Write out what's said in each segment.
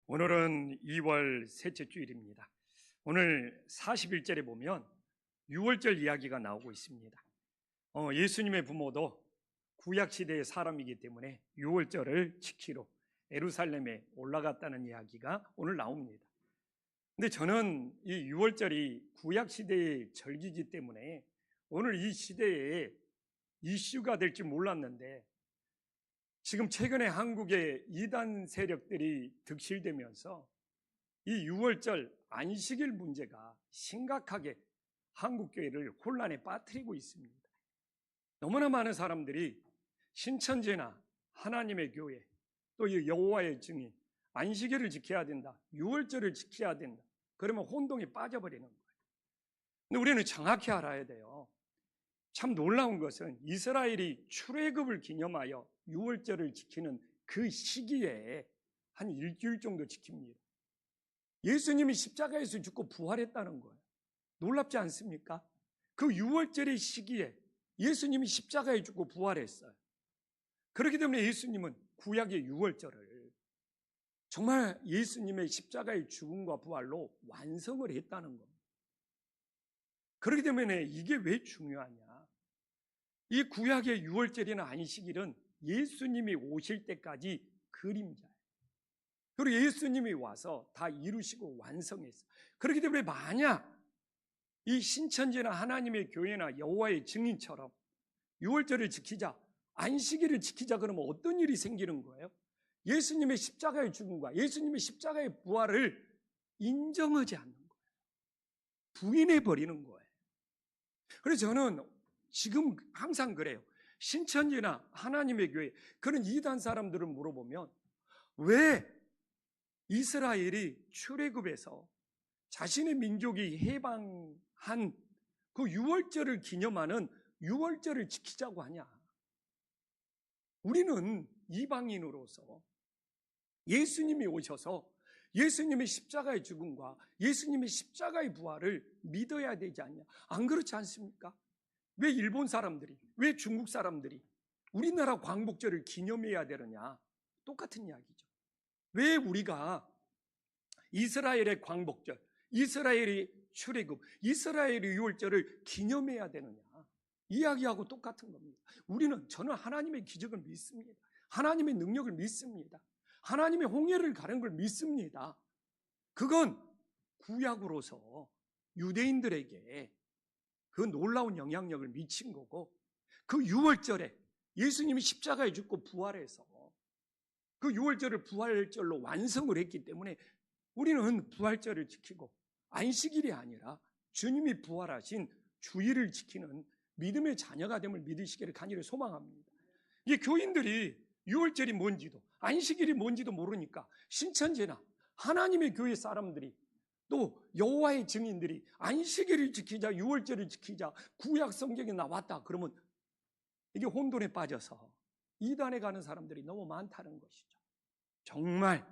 오늘은 2월 셋째 주일입니다. 오늘 41절에 보면 6월절 이야기가 나오고 있습니다. 예수님의 부모도 구약시대의 사람이기 때문에 6월절을 지키러 예루살렘에 올라갔다는 이야기가 오늘 나옵니다. 근데 저는 이 6월절이 구약시대의 절기이기 때문에 오늘 이 시대에 이슈가 될지 몰랐는데, 지금 최근에 한국의 이단 세력들이 득실되면서 이 6월절 안식일 문제가 심각하게 한국교회를 혼란에 빠뜨리고 있습니다. 너무나 많은 사람들이 신천지나 하나님의 교회, 또 이 여호와의 증인, 안식일을 지켜야 된다, 6월절을 지켜야 된다, 그러면 혼동에 빠져버리는 거예요. 근데 우리는 정확히 알아야 돼요. 참 놀라운 것은 이스라엘이 출애굽을 기념하여 6월절을 지키는 그 시기에 한 일주일 정도 지킵니다. 예수님이 십자가에서 죽고 부활했다는 거예요. 놀랍지 않습니까? 그 6월절의 시기에 예수님이 십자가에 죽고 부활했어요. 그렇기 때문에 예수님은 구약의 6월절을 정말 예수님의 십자가의 죽음과 부활로 완성을 했다는 겁니다. 그렇기 때문에 이게 왜 중요하냐? 이 구약의 6월절이나 안식일은 예수님이 오실 때까지 그림자예요. 그리고 예수님이 와서 다 이루시고 완성했어요. 그렇기 때문에 만약 이 신천지나 하나님의 교회나 여호와의 증인처럼 6월절을 지키자, 안식일을 지키자 그러면 어떤 일이 생기는 거예요? 예수님의 십자가의 죽음과 예수님의 십자가의 부활을 인정하지 않는 거예요. 부인해버리는 거예요. 그래서 저는 지금 항상 그래요. 신천지나 하나님의 교회, 그런 이단 사람들을 물어보면 왜 이스라엘이 출애굽에서 자신의 민족이 해방한 그 6월절을 기념하는 6월절을 지키자고 하냐? 우리는 이방인으로서 예수님이 오셔서 예수님의 십자가의 죽음과 예수님의 십자가의 부활을 믿어야 되지 않냐? 안 그렇지 않습니까? 왜 일본 사람들이, 왜 중국 사람들이 우리나라 광복절을 기념해야 되느냐? 똑같은 이야기죠. 왜 우리가 이스라엘의 광복절, 이스라엘의 출애굽, 이스라엘의 6월절을 기념해야 되느냐? 이야기하고 똑같은 겁니다. 저는 하나님의 기적을 믿습니다. 하나님의 능력을 믿습니다. 하나님의 홍해를 가른 걸 믿습니다. 그건 구약으로서 유대인들에게 그 놀라운 영향력을 미친 거고, 그 6월절에 예수님이 십자가에 죽고 부활해서 그 6월절을 부활절로 완성을 했기 때문에 우리는 부활절을 지키고 안식일이 아니라 주님이 부활하신 주일을 지키는 믿음의 자녀가 됨을 믿으시기를 간절히 소망합니다. 이 교인들이 6월절이 뭔지도 안식일이 뭔지도 모르니까 신천지나 하나님의 교회 사람들이 또 여호와의 증인들이 안식일을 지키자, 6월절을 지키자, 구약 성경에 나왔다 그러면 이게 혼돈에 빠져서 이단에 가는 사람들이 너무 많다는 것이죠. 정말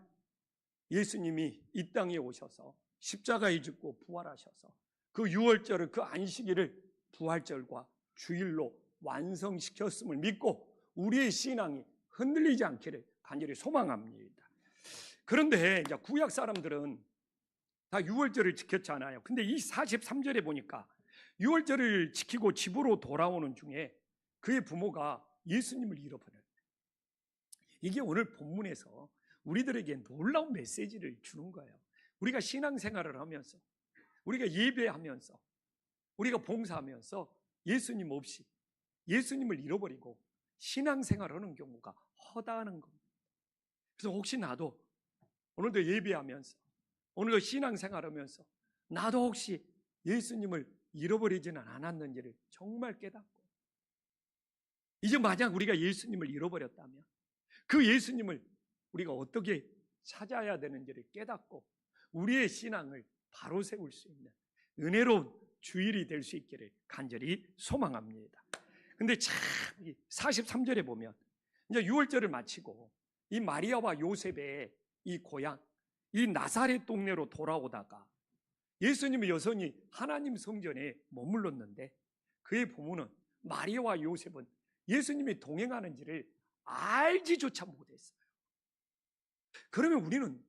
예수님이 이 땅에 오셔서 십자가에 죽고 부활하셔서 그 6월절을, 그 안식일을 부활절과 주일로 완성시켰음을 믿고 우리의 신앙이 흔들리지 않기를 간절히 소망합니다. 그런데 이제 구약 사람들은 다 6월절을 지켰잖아요. 근데 이 43절에 보니까 6월절을 지키고 집으로 돌아오는 중에 그의 부모가 예수님을 잃어버려요. 이게 오늘 본문에서 우리들에게 놀라운 메시지를 주는 거예요. 우리가 신앙생활을 하면서, 우리가 예배하면서, 우리가 봉사하면서 예수님 없이 예수님을 잃어버리고 신앙생활을 하는 경우가 허다한 겁니다. 그래서 혹시 나도 오늘도 예배하면서, 오늘도 신앙생활하면서 나도 혹시 예수님을 잃어버리지는 않았는지를 정말 깨닫고, 이제 만약 우리가 예수님을 잃어버렸다면 그 예수님을 우리가 어떻게 찾아야 되는지를 깨닫고 우리의 신앙을 바로 세울 수 있는 은혜로운 주일이 될 수 있기를 간절히 소망합니다. 근데 참 43절에 보면 이제 6월절을 마치고 이 마리아와 요셉의 이 고향, 이 나사렛 동네로 돌아오다가 예수님이 여전히 하나님 성전에 머물렀는데 그의 부모는, 마리아와 요셉은 예수님이 동행하는지를 알지조차 못했어요. 그러면 우리는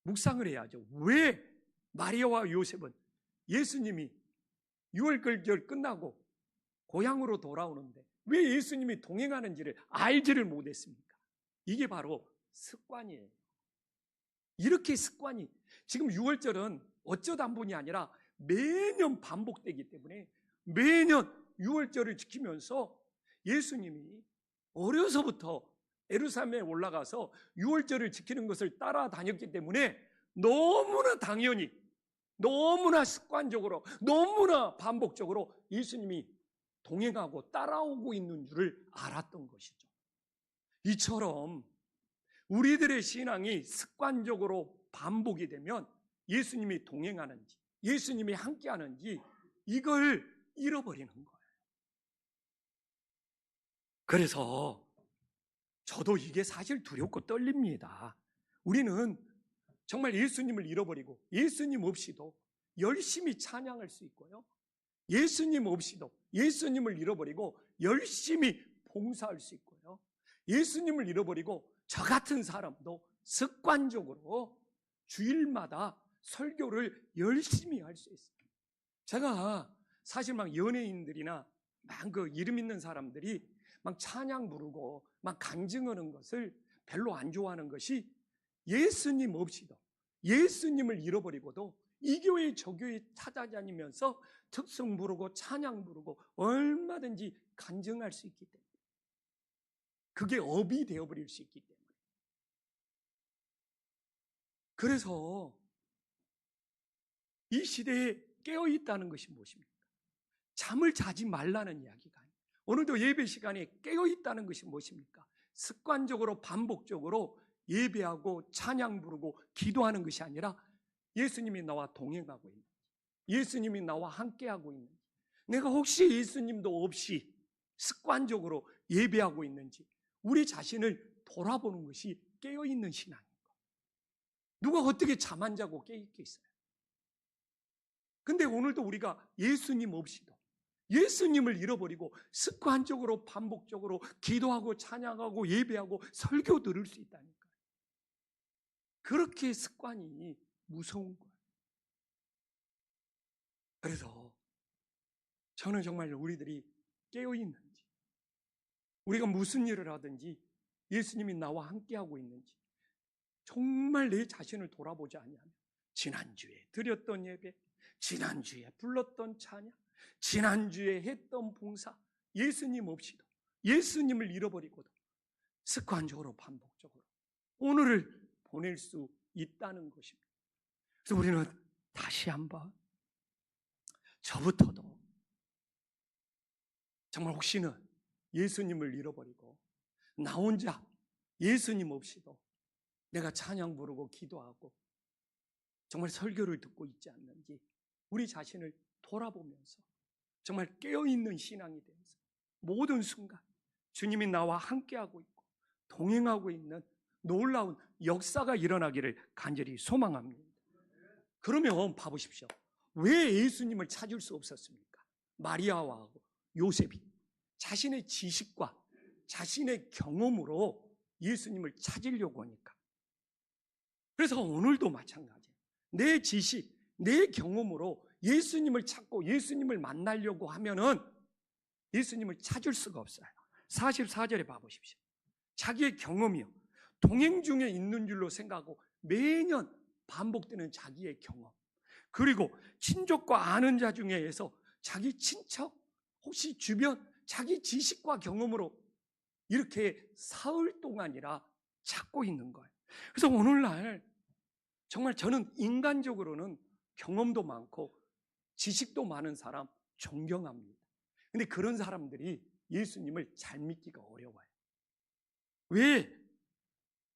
묵상을 해야죠. 왜 마리아와 요셉은 예수님이 6월절 끝나고 고향으로 돌아오는데 왜 예수님이 동행하는지를 알지를 못했습니까? 이게 바로 습관이에요. 이렇게 습관이, 지금 6월절은 어쩌다 한 번이 아니라 매년 반복되기 때문에 매년 6월절을 지키면서 예수님이 어려서부터 예루살렘에 올라가서 6월절을 지키는 것을 따라다녔기 때문에 너무나 당연히, 너무나 습관적으로, 너무나 반복적으로 예수님이 동행하고 따라오고 있는 줄을 알았던 것이죠. 이처럼 우리들의 신앙이 습관적으로 반복이 되면 예수님이 동행하는지, 예수님이 함께하는지 이걸 잃어버리는 거예요. 그래서 저도 이게 사실 두렵고 떨립니다. 우리는 정말 예수님을 잃어버리고 예수님 없이도 열심히 찬양할 수 있고요. 예수님 없이도 예수님을 잃어버리고 열심히 봉사할 수 있고요. 예수님을 잃어버리고 저 같은 사람도 습관적으로 주일마다 설교를 열심히 할 수 있어요. 제가 사실 막 연예인들이나 막 그 이름 있는 사람들이 막 찬양 부르고 막 간증하는 것을 별로 안 좋아하는 것이 예수님 없이도 예수님을 잃어버리고도 이 교회 저 교회 찾아다니면서 특성 부르고 찬양 부르고 얼마든지 간증할 수 있기 때문에, 그게 업이 되어버릴 수 있기 때문에. 그래서 이 시대에 깨어있다는 것이 무엇입니까? 잠을 자지 말라는 이야기가 아니에요. 오늘도 예배 시간에 깨어있다는 것이 무엇입니까? 습관적으로 반복적으로 예배하고 찬양 부르고 기도하는 것이 아니라 예수님이 나와 동행하고 있는지, 예수님이 나와 함께하고 있는지, 내가 혹시 예수님도 없이 습관적으로 예배하고 있는지 우리 자신을 돌아보는 것이 깨어있는 신앙인 거예요. 누가 어떻게 잠 안 자고 깨있겠어요? 근데 오늘도 우리가 예수님 없이도 예수님을 잃어버리고 습관적으로 반복적으로 기도하고 찬양하고 예배하고 설교 들을 수 있다니까요. 그렇게 습관이 무서운 거예요. 그래서 저는 정말 우리들이 깨어있는지, 우리가 무슨 일을 하든지 예수님이 나와 함께하고 있는지 정말 내 자신을 돌아보지 않으면 지난주에 드렸던 예배, 지난주에 불렀던 찬양, 지난주에 했던 봉사, 예수님 없이도 예수님을 잃어버리고도 습관적으로 반복적으로 오늘을 보낼 수 있다는 것입니다. 그래서 우리는 다시 한번 저부터도 정말 혹시는 예수님을 잃어버리고 나 혼자 예수님 없이도 내가 찬양 부르고 기도하고 정말 설교를 듣고 있지 않는지 우리 자신을 돌아보면서 정말 깨어있는 신앙이 되면서 모든 순간 주님이 나와 함께하고 있고 동행하고 있는 놀라운 역사가 일어나기를 간절히 소망합니다. 그러면 봐보십시오. 왜 예수님을 찾을 수 없었습니까? 마리아와 요셉이 자신의 지식과 자신의 경험으로 예수님을 찾으려고 하니까. 그래서 오늘도 마찬가지예요. 내 지식, 내 경험으로 예수님을 찾고 예수님을 만나려고 하면은 예수님을 찾을 수가 없어요. 44절에 봐보십시오. 자기의 경험이요, 동행 중에 있는 줄로 생각하고 매년 반복되는 자기의 경험, 그리고 친족과 아는 자 중에서 자기 친척, 혹시 주변, 자기 지식과 경험으로 이렇게 사흘 동안이라 찾고 있는 거예요. 그래서 오늘날 정말 저는 인간적으로는 경험도 많고 지식도 많은 사람 존경합니다. 근데 그런 사람들이 예수님을 잘 믿기가 어려워요. 왜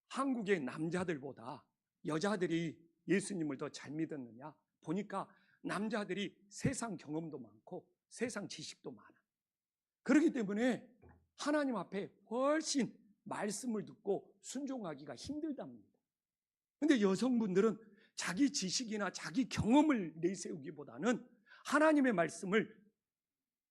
한국의 남자들보다 여자들이 예수님을 더 잘 믿었느냐? 보니까 남자들이 세상 경험도 많고 세상 지식도 많아. 그렇기 때문에 하나님 앞에 훨씬 말씀을 듣고 순종하기가 힘들답니다. 근데 여성분들은 자기 지식이나 자기 경험을 내세우기보다는 하나님의 말씀을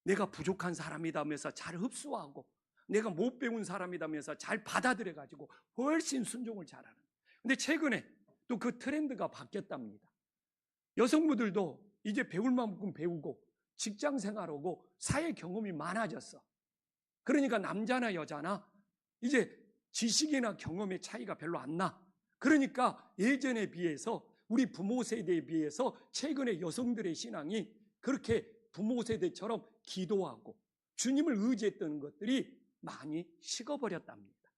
내가 부족한 사람이다면서 잘 흡수하고 내가 못 배운 사람이다면서 잘 받아들여가지고 훨씬 순종을 잘하는. 근데 최근에 또 그 트렌드가 바뀌었답니다. 여성분들도 이제 배울 만큼 배우고 직장 생활하고 사회 경험이 많아졌어. 그러니까 남자나 여자나 이제 지식이나 경험의 차이가 별로 안 나. 그러니까 예전에 비해서 우리 부모 세대에 비해서 최근에 여성들의 신앙이 그렇게 부모 세대처럼 기도하고 주님을 의지했던 것들이 많이 식어버렸답니다.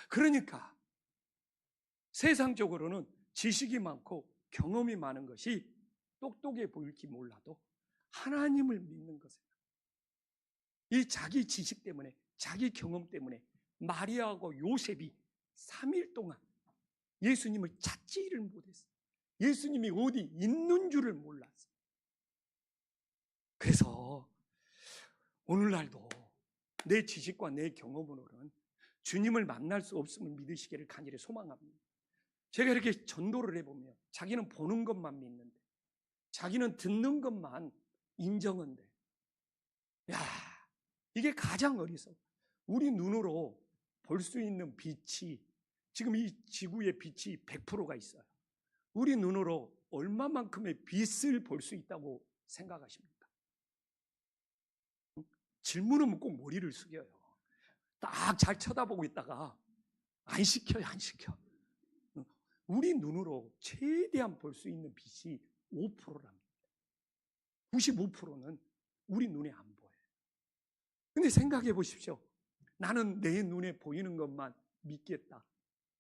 그러니까 세상적으로는 지식이 많고 경험이 많은 것이 똑똑해 보일지 몰라도 하나님을 믿는 것은 이 자기 지식 때문에 자기 경험 때문에 마리아하고 요셉이 3일 동안 예수님을 찾지를 못했어요. 예수님이 어디 있는 줄을 몰랐어요. 그래서 오늘날도 내 지식과 내 경험으로는 주님을 만날 수 없음을 믿으시기를 간절히 소망합니다. 제가 이렇게 전도를 해보면 자기는 보는 것만 믿는데 자기는 듣는 것만 인정한데 야, 이게 가장 어리석어. 우리 눈으로 볼 수 있는 빛이 지금 이 지구의 빛이 100%가 있어요. 우리 눈으로 얼마만큼의 빛을 볼 수 있다고 생각하십니까? 질문은 꼭 머리를 숙여요. 딱 잘 쳐다보고 있다가 안 시켜요, 안 시켜. 우리 눈으로 최대한 볼 수 있는 빛이 5%랍니다. 95%는 우리 눈에 안 보여요. 근데 생각해 보십시오. 나는 내 눈에 보이는 것만 믿겠다.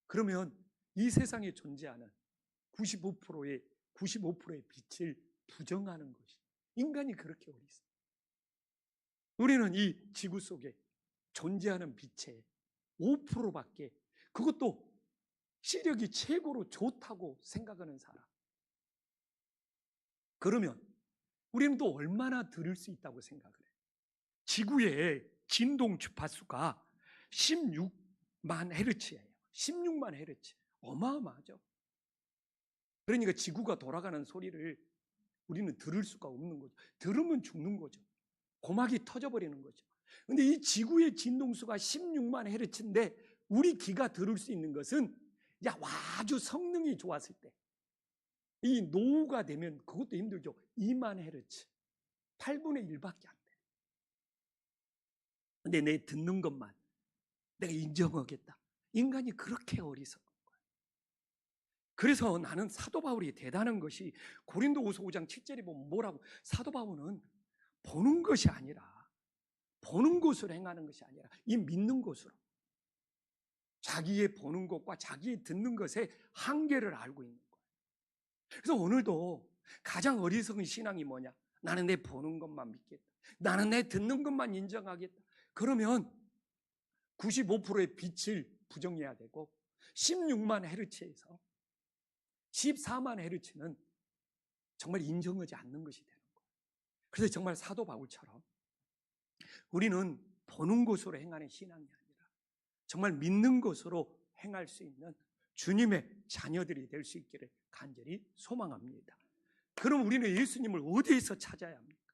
그러면 이 세상에 존재하는 95%의 빛을 부정하는 것이 인간이 그렇게 어리석어요. 우리는 이 지구 속에 존재하는 빛의 5%밖에 그것도 시력이 최고로 좋다고 생각하는 사람. 그러면 우리는 또 얼마나 들을 수 있다고 생각을 해요? 지구의 진동 주파수가 16만 헤르츠예요. 16만 헤르츠. 어마어마하죠. 그러니까 지구가 돌아가는 소리를 우리는 들을 수가 없는 거죠. 들으면 죽는 거죠. 고막이 터져버리는 거죠. 근데 이 지구의 진동수가 16만 헤르츠인데 우리 귀가 들을 수 있는 것은 아주 성능이 좋았을 때, 이 노후가 되면 그것도 힘들죠. 2만 헤르츠. 8분의 1밖에 안 돼. 근데 내 듣는 것만 내가 인정하겠다. 인간이 그렇게 어리석은 거예요. 그래서 나는 사도 바울이 대단한 것이 고린도후서 5장 7절에 보면 뭐라고? 사도 바울은 보는 것이 아니라 보는 것으로 행하는 것이 아니라 이 믿는 것으로 자기의 보는 것과 자기의 듣는 것의 한계를 알고 있는 거예요. 그래서 오늘도 가장 어리석은 신앙이 뭐냐? 나는 내 보는 것만 믿겠다. 나는 내 듣는 것만 인정하겠다. 그러면 95%의 빛을 부정해야 되고 16만 헤르츠에서 14만 헤르츠는 정말 인정하지 않는 것이 되는 거예요. 그래서 정말 사도 바울처럼 우리는 보는 것으로 행하는 신앙이 아니라 정말 믿는 것으로 행할 수 있는 주님의 자녀들이 될 수 있기를 간절히 소망합니다. 그럼 우리는 예수님을 어디에서 찾아야 합니까?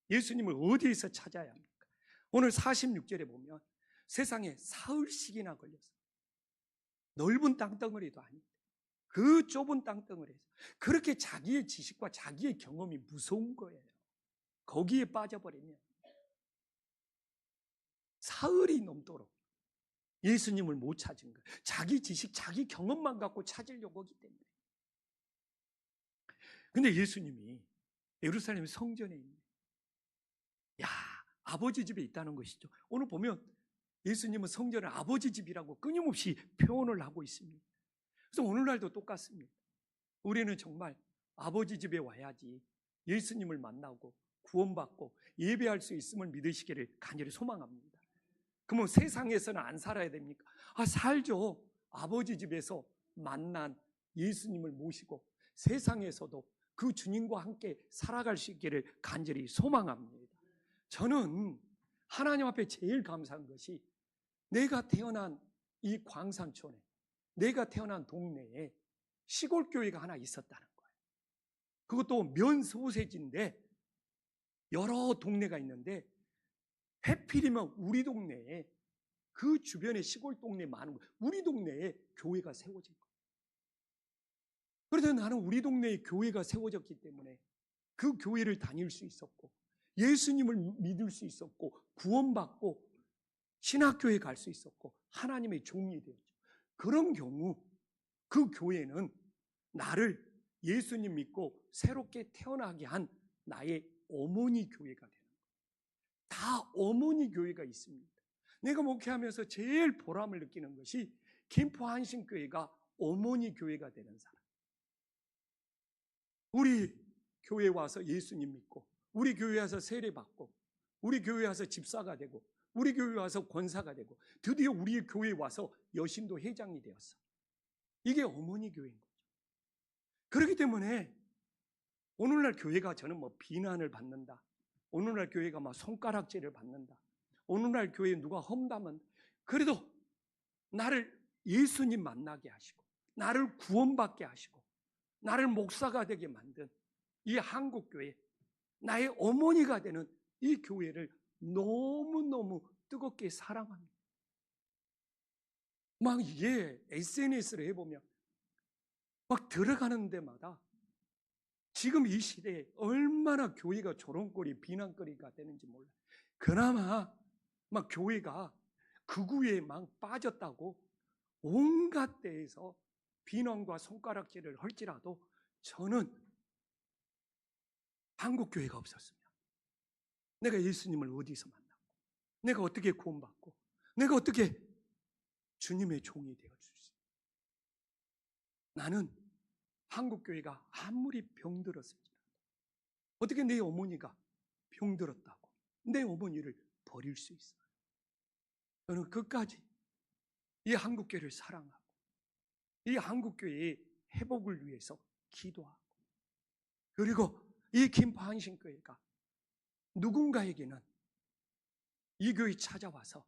예수님을 어디에서 찾아야 합니까? 오늘 46절에 보면 세상에 사흘씩이나 걸려서 넓은 땅덩어리도 아닌데 그 좁은 땅덩어리에서 그렇게 자기의 지식과 자기의 경험이 무서운 거예요. 거기에 빠져버리면 사흘이 넘도록 예수님을 못 찾은 거예요. 자기 지식, 자기 경험만 갖고 찾으려고 하기 때문에. 근데 예수님이 예루살렘 성전에 있네. 아버지 집에 있다는 것이죠. 오늘 보면 예수님은 성전을 아버지 집이라고 끊임없이 표현을 하고 있습니다. 그래서 오늘날도 똑같습니다. 우리는 정말 아버지 집에 와야지 예수님을 만나고 구원받고 예배할 수 있음을 믿으시기를 간절히 소망합니다. 그러면 세상에서는 안 살아야 됩니까? 살죠. 아버지 집에서 만난 예수님을 모시고 세상에서도 그 주님과 함께 살아갈 수 있기를 간절히 소망합니다. 저는 하나님 앞에 제일 감사한 것이 내가 태어난 이 광산촌에, 내가 태어난 동네에 시골 교회가 하나 있었다는 거예요. 그것도 면소세지인데 여러 동네가 있는데 해필이면 우리 동네에 그 주변에 시골 동네 많은 거예요. 우리 동네에 교회가 세워진 거예요. 그래서 나는 우리 동네에 교회가 세워졌기 때문에 그 교회를 다닐 수 있었고, 예수님을 믿을 수 있었고, 구원받고 신학교에 갈 수 있었고, 하나님의 종이 되었죠. 그런 경우 그 교회는 나를 예수님 믿고 새롭게 태어나게 한 나의 어머니 교회가 되는 거예요. 다 어머니 교회가 있습니다. 내가 목회하면서 제일 보람을 느끼는 것이 김포 한신교회가 어머니 교회가 되는 사람. 우리 교회에 와서 예수님 믿고, 우리 교회에 와서 세례 받고, 우리 교회에 와서 집사가 되고, 우리 교회에 와서 권사가 되고, 드디어 우리 교회에 와서 여신도 회장이 되었어. 이게 어머니 교회인 거죠. 그렇기 때문에 오늘날 교회가 저는 뭐 비난을 받는다, 오늘날 교회가 막 손가락질을 받는다, 오늘날 교회에 누가 험담은, 그래도 나를 예수님 만나게 하시고, 나를 구원받게 하시고, 나를 목사가 되게 만든 이 한국교회, 나의 어머니가 되는 이 교회를 너무너무 뜨겁게 사랑합니다. 막 이게 SNS를 해보면 막 들어가는 데마다 지금 이 시대에 얼마나 교회가 조롱거리, 비난거리가 되는지 몰라요. 그나마 막 교회가 극우에 막 빠졌다고 온갖 데에서 비난과 손가락질을 할지라도 저는 한국교회가 없었으면 내가 예수님을 어디서 만나고, 내가 어떻게 구원받고, 내가 어떻게 주님의 종이 되어줄 수 있어요. 나는 한국교회가 아무리 병들었을지라도, 어떻게 내 어머니가 병들었다고 내 어머니를 버릴 수 있어요. 저는 끝까지 이 한국교회를 사랑하고 이 한국교회의 회복을 위해서 기도하고, 그리고 이 김포 한신교회가 누군가에게는 이 교회 찾아와서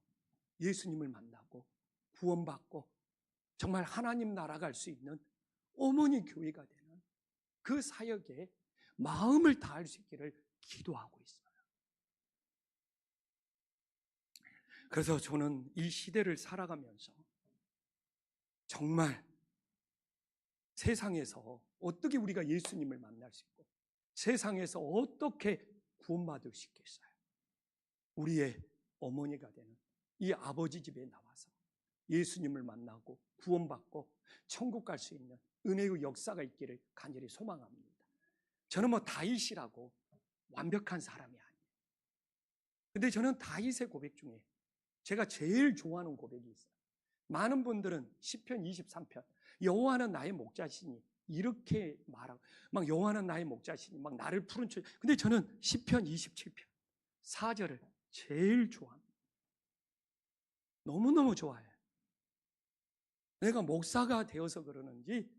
예수님을 만나고 구원받고 정말 하나님 나라 갈 수 있는 어머니 교회가 되는 그 사역에 마음을 다할 수 있기를 기도하고 있어요. 그래서 저는 이 시대를 살아가면서 정말 세상에서 어떻게 우리가 예수님을 만날 수 있고, 세상에서 어떻게 구원받을 수 있겠어요? 우리의 어머니가 되는 이 아버지 집에 나와서 예수님을 만나고 구원받고 천국 갈 수 있는 은혜의 역사가 있기를 간절히 소망합니다. 저는 뭐 다윗이라고 완벽한 사람이 아니에요. 근데 저는 다윗의 고백 중에 제가 제일 좋아하는 고백이 있어요. 많은 분들은 시편 23편, 여호와는 나의 목자시니 이렇게 말하고, 막 여호와는 나의 목자시니 막 나를 푸른 초. 근데 저는 시편 27편 4절을 제일 좋아합니다. 너무너무 좋아해요. 내가 목사가 되어서 그러는지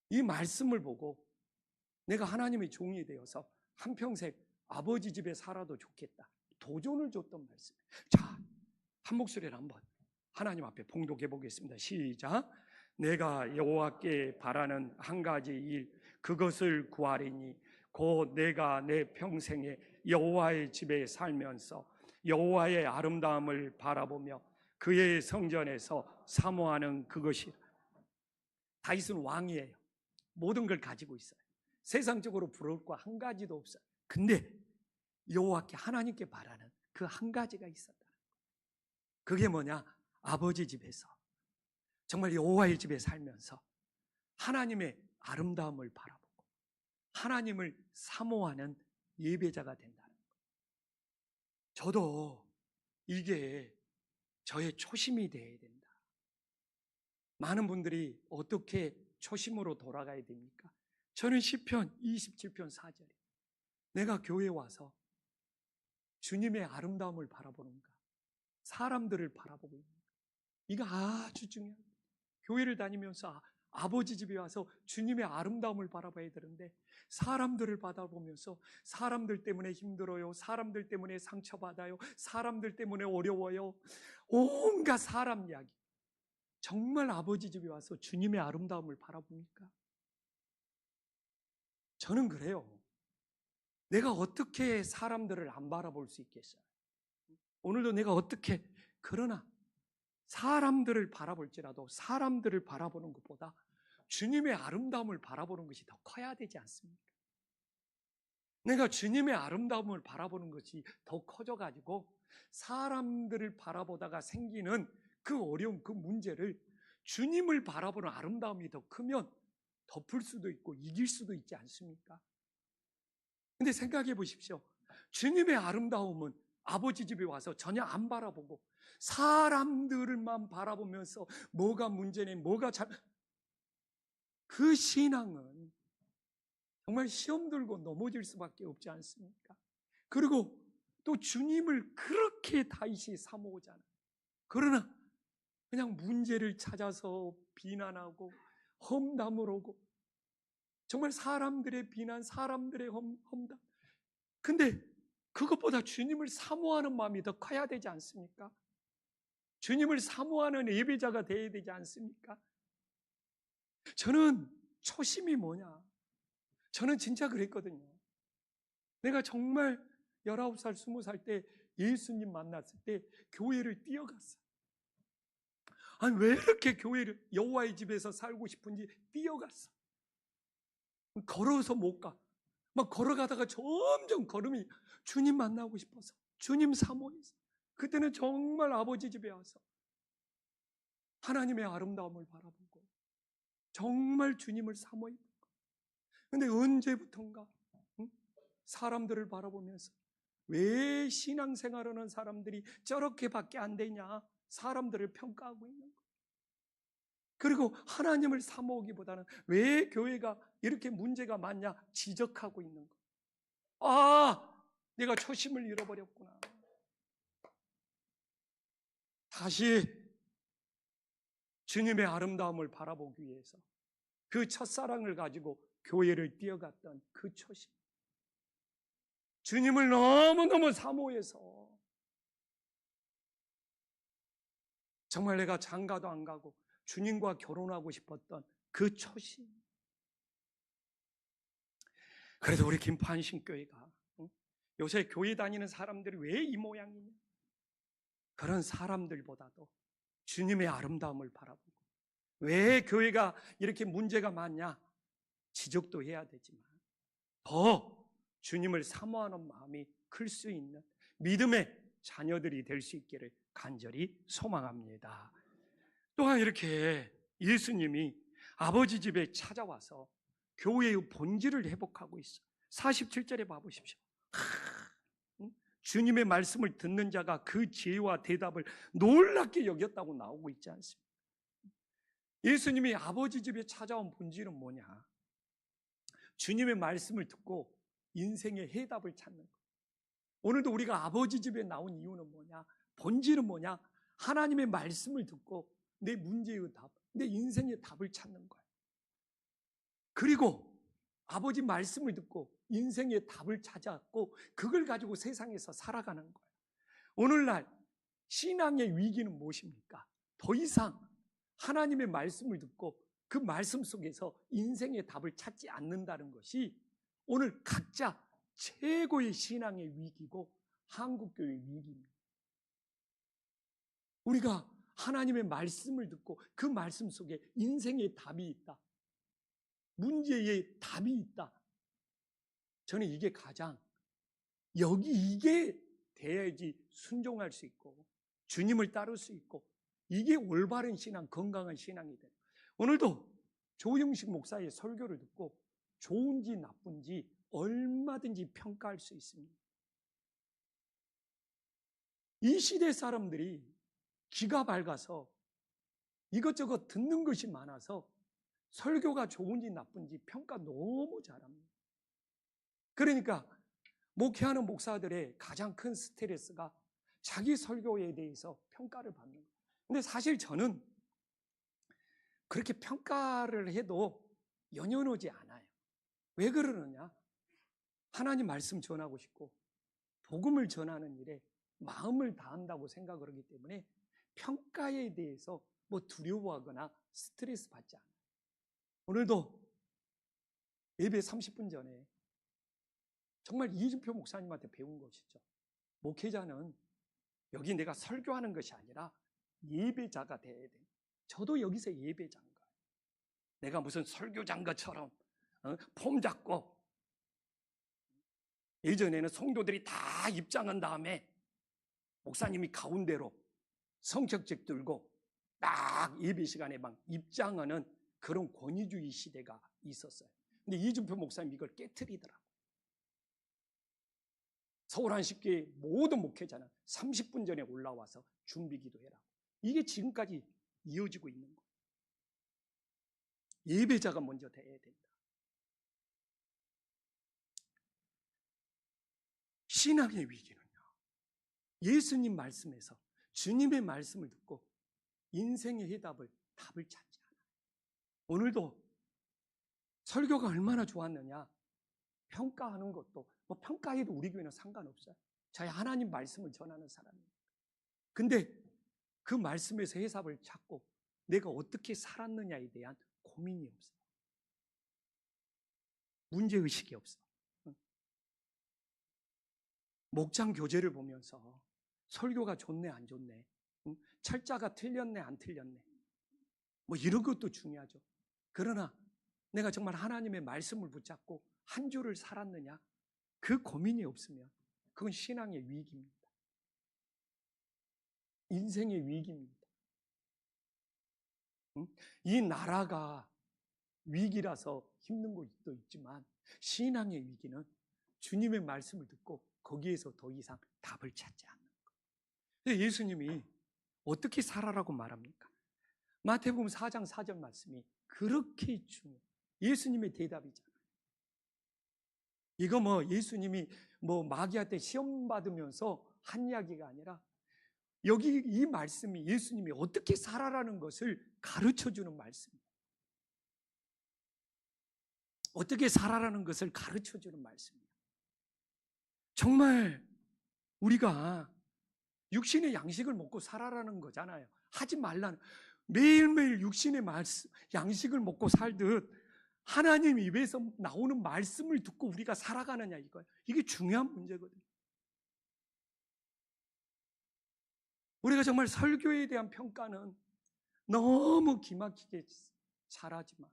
이 말씀을 보고 내가 하나님의 종이 되어서 한평생 아버지 집에 살아도 좋겠다, 도전을 줬던 말씀이에요. 자, 한 목소리를 한번 하나님 앞에 봉독해 보겠습니다. 시작. 내가 여호와께 바라는 한 가지 일, 그것을 구하리니 곧 내가 내 평생에 여호와의 집에 살면서 여호와의 아름다움을 바라보며 그의 성전에서 사모하는 그것이라. 다윗은 왕이에요. 모든 걸 가지고 있어요. 세상적으로 부러울 거 한 가지도 없어요. 근데 여호와께, 하나님께 바라는 그 한 가지가 있었다. 그게 뭐냐? 아버지 집에서 정말 여호와의 집에 살면서 하나님의 아름다움을 바라보고 하나님을 사모하는 예배자가 된다는 거예요. 저도 이게 저의 초심이 되어야 된다. 많은 분들이 어떻게 초심으로 돌아가야 됩니까? 저는 시편 27편 4절에 내가 교회에 와서 주님의 아름다움을 바라보는가, 사람들을 바라보고 있는가, 이거 아주 중요합니다. 교회를 다니면서 아버지 집에 와서 주님의 아름다움을 바라봐야 되는데, 사람들을 바라보면서 사람들 때문에 힘들어요, 사람들 때문에 상처받아요, 사람들 때문에 어려워요, 온갖 사람 이야기. 정말 아버지 집에 와서 주님의 아름다움을 바라봅니까? 저는 그래요. 내가 어떻게 사람들을 안 바라볼 수 있겠어요? 오늘도 내가 어떻게, 그러나 사람들을 바라볼지라도 사람들을 바라보는 것보다 주님의 아름다움을 바라보는 것이 더 커야 되지 않습니까? 내가 주님의 아름다움을 바라보는 것이 더 커져가지고 사람들을 바라보다가 생기는 그 어려움, 그 문제를 주님을 바라보는 아름다움이 더 크면 덮을 수도 있고 이길 수도 있지 않습니까? 근데 생각해 보십시오. 주님의 아름다움은 아버지 집에 와서 전혀 안 바라보고 사람들만 바라보면서 뭐가 문제네, 그 신앙은 정말 시험 들고 넘어질 수밖에 없지 않습니까? 그리고 또 주님을 그렇게 다윗이 사모하잖아요. 그러나 그냥 문제를 찾아서 비난하고 험담을 하고 정말 사람들의 비난, 사람들의 험담. 근데 그것보다 주님을 사모하는 마음이 더 커야 되지 않습니까? 주님을 사모하는 예배자가 되어야 되지 않습니까? 저는 초심이 뭐냐? 저는 진짜 그랬거든요. 내가 정말 19살, 20살 때 예수님 만났을 때 교회를 뛰어갔어요. 아니, 왜 이렇게 교회를, 여호와의 집에서 살고 싶은지 뛰어갔어. 걸어서 못 가. 막 걸어가다가 점점 걸음이 주님 만나고 싶어서, 주님 사모해서. 그때는 정말 아버지 집에 와서 하나님의 아름다움을 바라보고 정말 주님을 사모했던 거. 근데 언제부턴가 사람들을 바라보면서 왜 신앙생활하는 사람들이 저렇게밖에 안 되냐, 사람들을 평가하고 있는 거. 그리고 하나님을 사모하기보다는 왜 교회가 이렇게 문제가 많냐 지적하고 있는 거. 아, 내가 초심을 잃어버렸구나. 다시 주님의 아름다움을 바라보기 위해서 그 첫사랑을 가지고 교회를 뛰어갔던 그 초심. 주님을 너무너무 사모해서 정말 내가 장가도 안 가고 주님과 결혼하고 싶었던 그 초심. 그래도 우리 김포한신교회가 요새 교회 다니는 사람들이 왜 이 모양이냐? 그런 사람들보다도 주님의 아름다움을 바라보고 왜 교회가 이렇게 문제가 많냐? 지적도 해야 되지만 더 주님을 사모하는 마음이 클 수 있는 믿음의 자녀들이 될 수 있기를 간절히 소망합니다. 또한 이렇게 예수님이 아버지 집에 찾아와서 교회의 본질을 회복하고 있어요. 47절에 봐보십시오. 주님의 말씀을 듣는 자가 그 지혜와 대답을 놀랍게 여겼다고 나오고 있지 않습니까? 예수님이 아버지 집에 찾아온 본질은 뭐냐? 주님의 말씀을 듣고 인생의 해답을 찾는 것. 오늘도 우리가 아버지 집에 나온 이유는 뭐냐? 본질은 뭐냐? 하나님의 말씀을 듣고 내 문제의 답, 내 인생의 답을 찾는 거예요. 그리고 아버지 말씀을 듣고 인생의 답을 찾았고 그걸 가지고 세상에서 살아가는 거예요. 오늘날 신앙의 위기는 무엇입니까? 더 이상 하나님의 말씀을 듣고 그 말씀 속에서 인생의 답을 찾지 않는다는 것이 오늘 각자 최고의 신앙의 위기고 한국교회의 위기입니다. 우리가 하나님의 말씀을 듣고 그 말씀 속에 인생의 답이 있다. 문제의 답이 있다. 저는 이게 가장 이게 돼야지 순종할 수 있고 주님을 따를 수 있고 이게 올바른 신앙, 건강한 신앙이 돼요. 오늘도 조영식 목사의 설교를 듣고 좋은지 나쁜지 얼마든지 평가할 수 있습니다. 이 시대 사람들이 귀가 밝아서 이것저것 듣는 것이 많아서 설교가 좋은지 나쁜지 평가 너무 잘합니다. 그러니까 목회하는 목사들의 가장 큰 스트레스가 자기 설교에 대해서 평가를 받는 거예요. 근데 사실 저는 그렇게 평가를 해도 연연하지 않아요. 왜 그러느냐? 하나님 말씀 전하고 싶고 복음을 전하는 일에 마음을 다한다고 생각을 하기 때문에 평가에 대해서 뭐 두려워하거나 스트레스 받지 않아요. 오늘도 예배 30분 전에 정말 이준표 목사님한테 배운 것이죠. 목회자는 여기 내가 설교하는 것이 아니라 예배자가 돼야 돼. 저도 여기서 예배자인가. 내가 무슨 설교자인 것처럼 폼 잡고, 예전에는 성도들이 다 입장한 다음에 목사님이 가운데로 성격책 들고 딱 예배 시간에 막 입장하는 그런 권위주의 시대가 있었어요. 근데 이준표 목사님이 이걸 깨트리더라고요. 서울 한식교회 모든 목회자는 30분 전에 올라와서 준비 기도해라. 이게 지금까지 이어지고 있는 거예요. 예배자가 먼저 돼야 된다. 신앙의 위기는요, 예수님 말씀에서 주님의 말씀을 듣고 인생의 답을 찾지 않아요. 오늘도 설교가 얼마나 좋았느냐 평가하는 것도, 뭐 평가해도 우리 교회는 상관없어요. 저희 하나님 말씀을 전하는 사람입니다. 근데 그 말씀에서 해답을 찾고 내가 어떻게 살았느냐에 대한 고민이 없어요. 문제의식이 없어. 목장 교재를 보면서 설교가 좋네 안 좋네, 철자가 틀렸네 안 틀렸네, 뭐 이런 것도 중요하죠. 그러나 내가 정말 하나님의 말씀을 붙잡고 한 주를 살았느냐, 그 고민이 없으면 그건 신앙의 위기입니다. 인생의 위기입니다. 이 나라가 위기라서 힘든 것도 있지만 신앙의 위기는 주님의 말씀을 듣고 거기에서 더 이상 답을 찾지 않는 거예요. 예수님이 어떻게 살아라고 말합니까? 마태복음 4장 4절 말씀이 그렇게 중요해요. 예수님의 대답이잖아요. 이거 뭐 예수님이 뭐 마귀한테 시험 받으면서 한 이야기가 아니라 여기 이 말씀이 예수님이 어떻게 살아라는 것을 가르쳐주는 말씀이에요. 어떻게 살아라는 것을 가르쳐주는 말씀이에요. 정말 우리가 육신의 양식을 먹고 살아라는 거잖아요. 하지 말라는, 매일매일 육신의 양식을 먹고 살듯 하나님 입에서 나오는 말씀을 듣고 우리가 살아가느냐, 이거예요. 이게 중요한 문제거든요. 우리가 정말 설교에 대한 평가는 너무 기막히게 잘하지만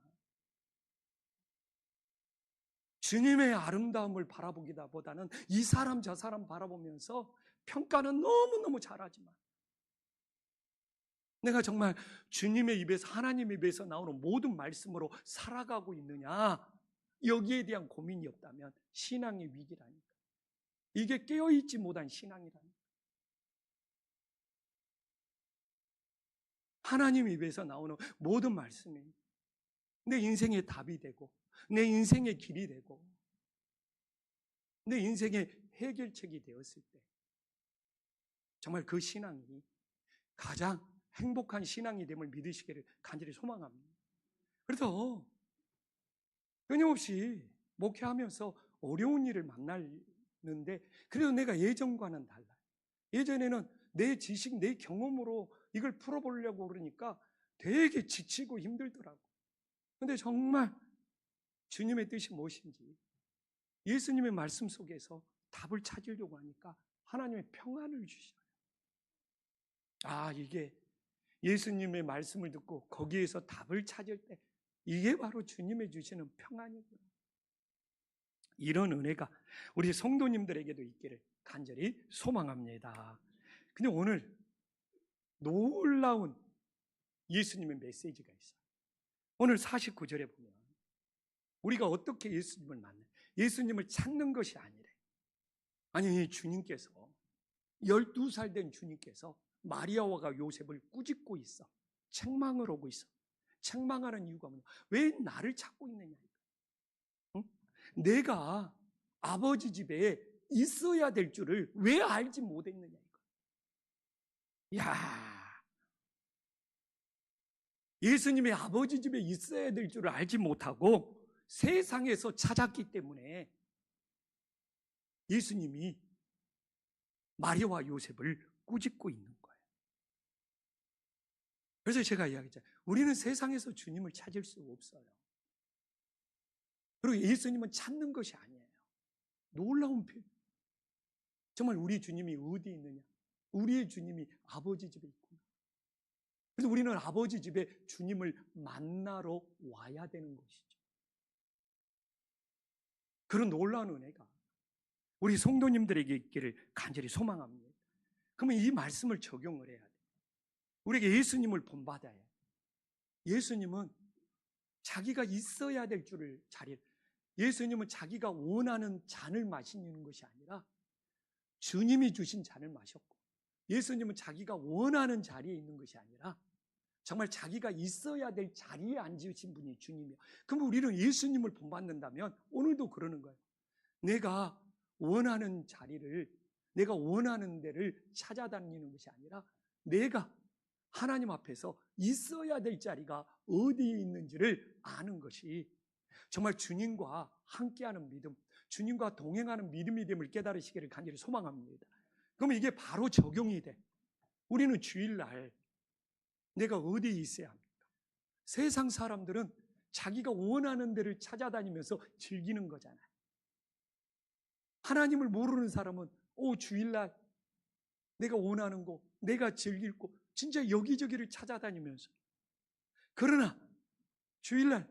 주님의 아름다움을 바라보기보다는 이 사람 저 사람 바라보면서 평가는 너무너무 잘하지만 내가 정말 주님의 입에서, 하나님의 입에서 나오는 모든 말씀으로 살아가고 있느냐, 여기에 대한 고민이 없다면 신앙의 위기라니까. 이게 깨어있지 못한 신앙이라니까. 하나님 입에서 나오는 모든 말씀이 내 인생의 답이 되고 내 인생의 길이 되고 내 인생의 해결책이 되었을 때 정말 그 신앙이 가장 행복한 신앙이 됨을 믿으시기를 간절히 소망합니다. 그래서 끊임없이 목회하면서 어려운 일을 만나는데 그래도 내가 예전과는 달라요. 예전에는 내 지식, 내 경험으로 이걸 풀어보려고 그러니까 되게 지치고 힘들더라고. 근데 정말 주님의 뜻이 무엇인지 예수님의 말씀 속에서 답을 찾으려고 하니까 하나님의 평안을 주셔요. 아, 이게 예수님의 말씀을 듣고 거기에서 답을 찾을 때 이게 바로 주님의 주시는 평안이구나. 이런 은혜가 우리 성도님들에게도 있기를 간절히 소망합니다. 근데 오늘 놀라운 예수님의 메시지가 있어요. 오늘 49절에 보면 우리가 어떻게 예수님을 만나요? 예수님을 찾는 것이 아니래. 아니, 주님께서 12살 된 주님께서 마리아와 요셉을 꾸짖고 있어. 책망을 하고 있어. 책망하는 이유가 뭐냐? 왜 나를 찾고 있느냐? 응? 내가 아버지 집에 있어야 될 줄을 왜 알지 못했느냐? 야, 예수님의 아버지 집에 있어야 될 줄을 알지 못하고 세상에서 찾았기 때문에 예수님이 마리아와 요셉을 꾸짖고 있는 거예요. 그래서 제가 이야기했잖아요. 우리는 세상에서 주님을 찾을 수 없어요. 그리고 예수님은 찾는 것이 아니에요. 놀라운 표현. 정말 우리 주님이 어디 있느냐? 우리의 주님이 아버지 집에 있구나. 그래서 우리는 아버지 집에 주님을 만나러 와야 되는 것이죠. 그런 놀라운 은혜가 우리 성도님들에게 있기를 간절히 소망합니다. 그러면 이 말씀을 적용을 해야 돼요. 우리에게 예수님을 본받아야 해요. 예수님은 자기가 있어야 될 줄을 예수님은 자기가 원하는 잔을 마시는 것이 아니라 주님이 주신 잔을 마셨고, 예수님은 자기가 원하는 자리에 있는 것이 아니라 정말 자기가 있어야 될 자리에 앉으신 분이 주님이에요. 그럼 우리는 예수님을 본받는다면 오늘도 그러는 거예요. 내가 원하는 자리를, 내가 원하는 데를 찾아다니는 것이 아니라 내가 하나님 앞에서 있어야 될 자리가 어디에 있는지를 아는 것이 정말 주님과 함께하는 믿음, 주님과 동행하는 믿음이 됨을 깨달으시기를 간절히 소망합니다. 그러면 이게 바로 적용이 돼. 우리는 주일날 내가 어디에 있어야 합니까? 세상 사람들은 자기가 원하는 데를 찾아다니면서 즐기는 거잖아요. 하나님을 모르는 사람은 주일날 내가 원하는 곳, 내가 즐길 곳, 진짜 여기저기를 찾아다니면서, 그러나 주일날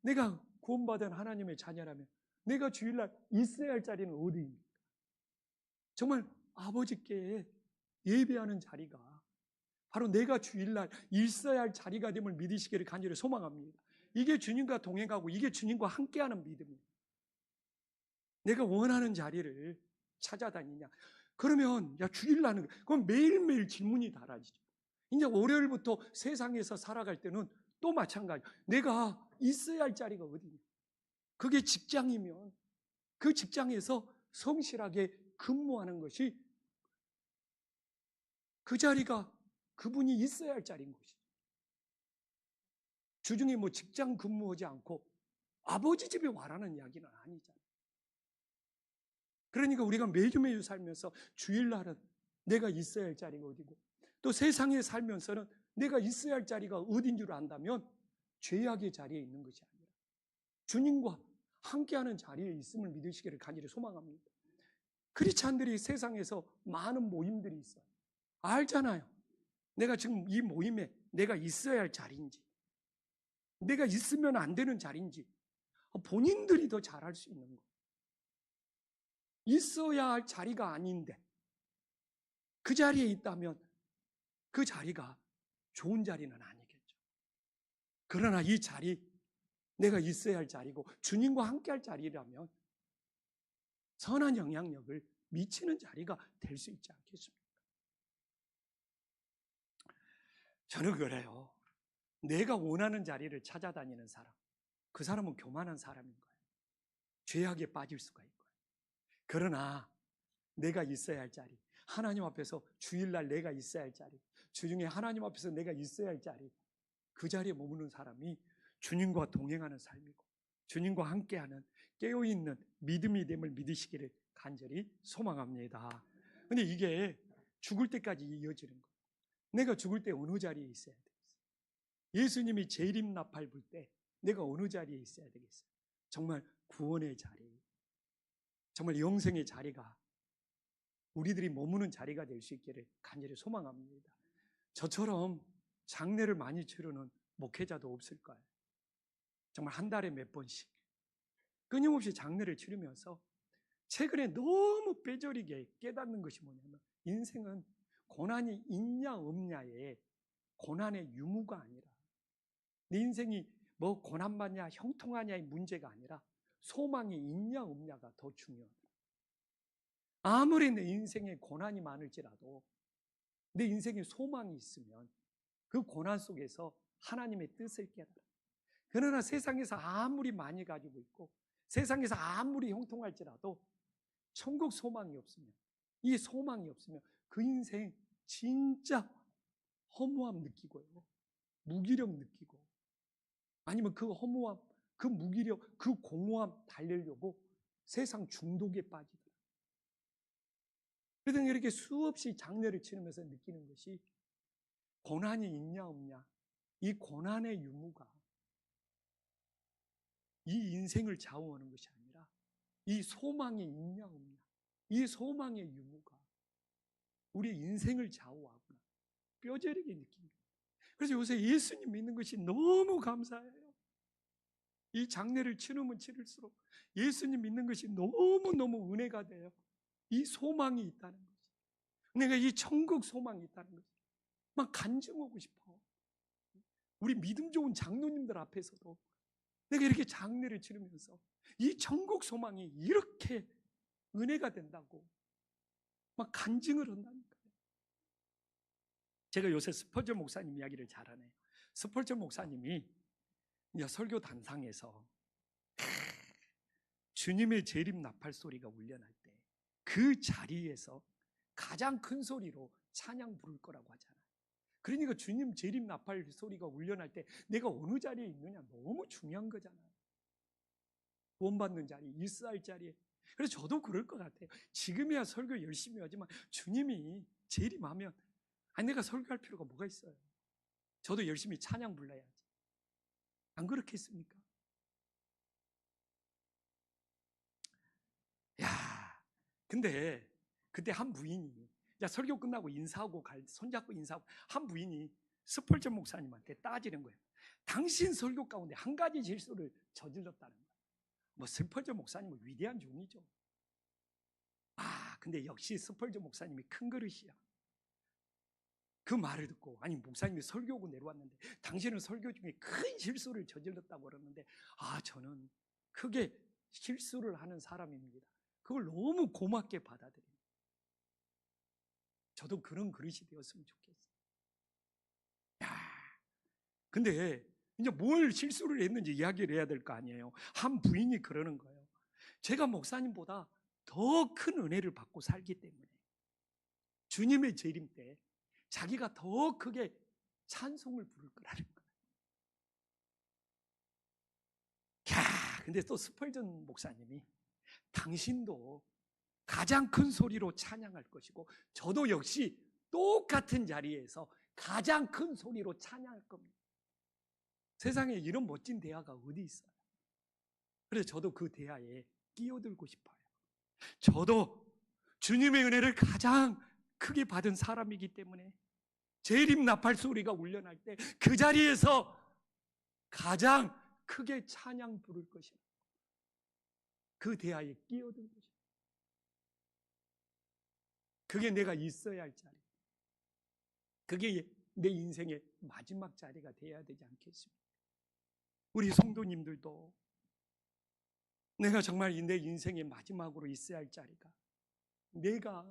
내가 구원받은 하나님의 자녀라면 내가 주일날 있어야 할 자리는 어디입니까? 정말 아버지께 예배하는 자리가 바로 내가 주일날 있어야 할 자리가 됨을 믿으시기를 간절히 소망합니다. 이게 주님과 동행하고 이게 주님과 함께하는 믿음이에요. 내가 원하는 자리를 찾아다니냐? 그러면 주일날은 그럼 매일매일 질문이 달라지죠. 이제 월요일부터 세상에서 살아갈 때는 또 마찬가지. 내가 있어야 할 자리가 어디냐? 그게 직장이면 그 직장에서 성실하게 근무하는 것이 그 자리가 그분이 있어야 할 자리인 것이죠. 주중에 직장 근무하지 않고 아버지 집에 와라는 이야기는 아니잖아요. 그러니까 우리가 매주매주 살면서 주일날은 내가 있어야 할 자리가 어디고, 또 세상에 살면서는 내가 있어야 할 자리가 어딘 줄 안다면 죄악의 자리에 있는 것이 아니라 주님과 함께하는 자리에 있음을 믿으시기를 간절히 소망합니다. 크리스찬들이 세상에서 많은 모임들이 있어요. 알잖아요. 내가 지금 이 모임에 내가 있어야 할 자리인지, 내가 있으면 안 되는 자리인지 본인들이 더 잘할 수 있는 거. 있어야 할 자리가 아닌데 그 자리에 있다면 그 자리가 좋은 자리는 아니겠죠. 그러나 이 자리, 내가 있어야 할 자리고 주님과 함께 할 자리라면 선한 영향력을 미치는 자리가 될 수 있지 않겠습니까? 저는 그래요. 내가 원하는 자리를 찾아다니는 사람, 그 사람은 교만한 사람인 거예요. 죄악에 빠질 수가 있고요. 그러나 내가 있어야 할 자리, 하나님 앞에서 주일날 내가 있어야 할 자리, 주중에 하나님 앞에서 내가 있어야 할 자리, 그 자리에 머무는 사람이 주님과 동행하는 삶이고 주님과 함께하는 깨어있는 믿음이 됨을 믿으시기를 간절히 소망합니다. 그런데 이게 죽을 때까지 이어지는 거예요. 내가 죽을 때 어느 자리에 있어야 되겠어요? 예수님이 재림 나팔 불 때 내가 어느 자리에 있어야 되겠어요? 정말 구원의 자리, 정말 영생의 자리가 우리들이 머무는 자리가 될 수 있기를 간절히 소망합니다. 저처럼 장례를 많이 치르는 목회자도 없을 거예요. 정말 한 달에 몇 번씩 끊임없이 장례를 치르면서 최근에 너무 뼈저리게 깨닫는 것이 뭐냐면, 인생은 고난이 있냐 없냐에 고난의 유무가 아니라, 내 인생이 고난받냐 형통하냐의 문제가 아니라 소망이 있냐 없냐가 더 중요하다. 아무리 내 인생에 고난이 많을지라도 내 인생에 소망이 있으면 그 고난 속에서 하나님의 뜻을 깨달아. 그러나 세상에서 아무리 많이 가지고 있고 세상에서 아무리 형통할지라도 천국 소망이 없으면, 이 소망이 없으면 그 인생 진짜 허무함 느끼고요, 무기력 느끼고, 아니면 그 허무함, 그 무기력, 그 공허함 달래려고 세상 중독에 빠지더라. 그래서 이렇게 수없이 장례를 치르면서 느끼는 것이, 고난이 있냐 없냐, 이 고난의 유무가 이 인생을 좌우하는 것이 아니라 이 소망이 있냐 없냐, 이 소망의 유무가 우리 인생을 좌우하구나 뼈저리게 느낍니다. 그래서 요새 예수님 믿는 것이 너무 감사해요. 이 장례를 치르면 치를수록 예수님 믿는 것이 너무너무 은혜가 돼요. 이 소망이 있다는 거지. 내가 이 천국 소망이 있다는 거지. 막 간증하고 싶어. 우리 믿음 좋은 장로님들 앞에서도 내가 이렇게 장례를 치르면서 이 천국 소망이 이렇게 은혜가 된다고 막 간증을 한다니까요. 제가 요새 스펄전 목사님 이야기를 잘하네요. 스펄전 목사님이 이제 설교 단상에서 주님의 재림 나팔 소리가 울려날 때 그 자리에서 가장 큰 소리로 찬양 부를 거라고 하잖아요. 그러니까 주님 재림 나팔 소리가 울려날 때 내가 어느 자리에 있느냐 너무 중요한 거잖아요. 구원받는 자리, 일사할 자리에. 그래서 저도 그럴 것 같아요. 지금이야 설교 열심히 하지만 주님이 재림하면 내가 설교할 필요가 뭐가 있어요. 저도 열심히 찬양 불러야지. 안 그렇겠습니까? 야, 근데 그때 한 부인이 설교 끝나고 인사하고 손잡고 인사하고 한 부인이 스펄전 목사님한테 따지는 거예요. 당신 설교 가운데 한 가지 실수를 저질렀다는 거예요. 뭐 스펄전 목사님은 위대한 종이죠. 근데 역시 스펄전 목사님이 큰 그릇이야. 그 말을 듣고 아니 목사님이 설교하고 내려왔는데 당신은 설교 중에 큰 실수를 저질렀다고 그러는데 저는 크게 실수를 하는 사람입니다. 그걸 너무 고맙게 받아들입니다. 저도 그런 그릇이 되었으면 좋겠어요. 근데 이제 뭘 실수를 했는지 이야기를 해야 될 거 아니에요. 한 부인이 그러는 거예요. 제가 목사님보다 더 큰 은혜를 받고 살기 때문에 주님의 재림 때 자기가 더 크게 찬송을 부를 거라는 거예요. 근데 또 스펄전 목사님이 당신도 가장 큰 소리로 찬양할 것이고 저도 역시 똑같은 자리에서 가장 큰 소리로 찬양할 겁니다. 세상에 이런 멋진 대화가 어디 있어요? 그래서 저도 그 대화에 끼어들고 싶어요. 저도 주님의 은혜를 가장 크게 받은 사람이기 때문에 재림 나팔 소리가 울려날 때 그 자리에서 가장 크게 찬양 부를 것이라. 그 대화에 끼어든 것이다. 그게 내가 있어야 할 자리. 그게 내 인생의 마지막 자리가 되어야 되지 않겠습니까? 우리 성도님들도 내가 정말 내 인생의 마지막으로 있어야 할 자리가 내가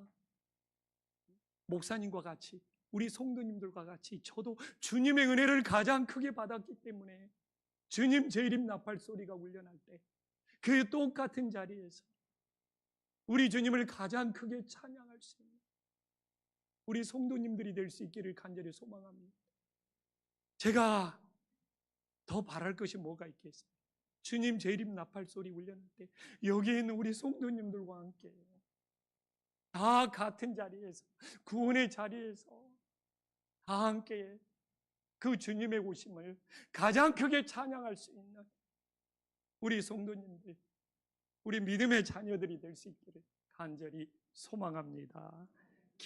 목사님과 같이 우리 성도님들과 같이 저도 주님의 은혜를 가장 크게 받았기 때문에 주님 재림 나팔 소리가 울려날 때 그 똑같은 자리에서 우리 주님을 가장 크게 찬양할 수 있는 우리 성도님들이 될 수 있기를 간절히 소망합니다. 제가 더 바랄 것이 뭐가 있겠어요? 주님 재림 나팔 소리 울려날 때 여기에 있는 우리 성도님들과 함께 다 같은 자리에서 구원의 자리에서 다 함께 그 주님의 오심을 가장 크게 찬양할 수 있는 우리 성도님들, 우리 믿음의 자녀들이 될 수 있기를 간절히 소망합니다.